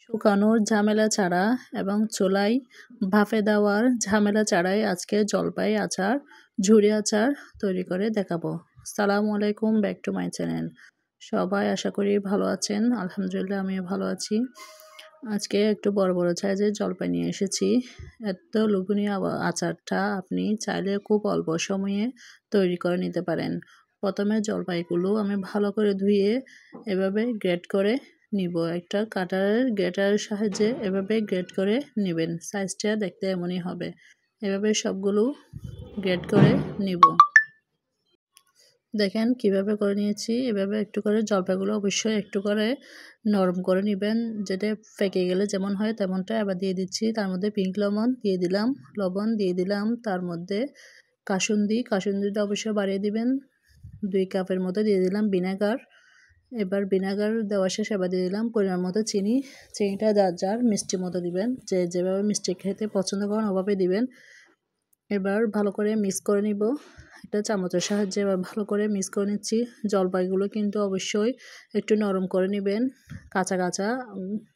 শুকানোর ঝামেলা ছাড়া এবং চুলায় ভাপে দেওয়ার ঝামেলা ছাড়াই আজকে জলপাই আচার, ঝুরি আচার তৈরি করে দেখাবো। আসসালামু আলাইকুম, ব্যাক টু মাই চ্যানেল। সবাই আশা করি ভালো আছেন। আলহামদুলিল্লাহ আমিও ভালো আছি। আজকে একটু বড় বড় সাইজের জলপাই নিয়ে এসেছি। এত লোভনীয় আচারটা আপনি চাইলে খুব অল্প সময়ে তৈরি করে নিতে পারেন। প্রথমে জলপাইগুলো আমি ভালো করে ধুয়ে এভাবে গ্রেট করে নিব। একটা গ্রেটারের সাহায্যে এভাবে গ্রেট করে নেবেন। সাইজটা দেখতে এমনই হবে। এভাবে সবগুলো গ্রেট করে নিব। দেখেন কিভাবে করে নিয়েছি। এভাবে একটু করে জলপাইগুলো অবশ্যই একটু করে নরম করে নেবেন, যেটা ফেঁকে গেলে যেমন হয় তেমনটা। এবার দিয়ে দিচ্ছি তার মধ্যে পিঙ্ক লবণ দিয়ে দিলাম, লবণ দিয়ে দিলাম, তার মধ্যে কাসুন্দিটা অবশ্যই বাড়িয়ে দিবেন। 2 কাপের মতো দিয়ে দিলাম ভিনেগার। এবার ভিনেগার দেওয়া শেষ, এবার দিয়ে দিলাম পরিমাণ মতো চিনি। চিনিটা যার মিষ্টি মতো দিবেন, যেভাবে মিষ্টি খেতে পছন্দ করেন ওভাবে দিবেন। এবার ভালো করে মিক্স করে নিব একটা চামচের সাহায্যে। এবার ভালো করে মিক্স করে নিচ্ছি। জলপাইগুলো কিন্তু অবশ্যই একটু নরম করে নেবেন। কাঁচা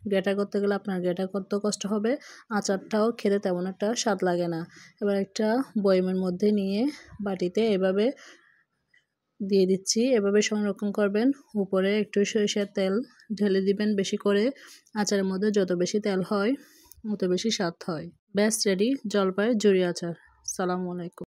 গ্রেটার করতে গেলে আপনার গ্রেটার করতে কষ্ট হবে, আচারটাও খেতে তেমন একটা স্বাদ লাগে না। এবার একটা বয়মের মধ্যে নিয়ে বাটিতে এভাবে দিয়ে দিচ্ছি। এভাবে সংরক্ষণ করবেন। উপরে একটু সরিষার তেল ঢেলে দিবেন বেশি করে। আচারের মধ্যে যত বেশি তেল হয় তত বেশি স্বাদ হয়। ব্যাস রেডি জলপাই ঝুরি আচার। আসসালামু আলাইকুম।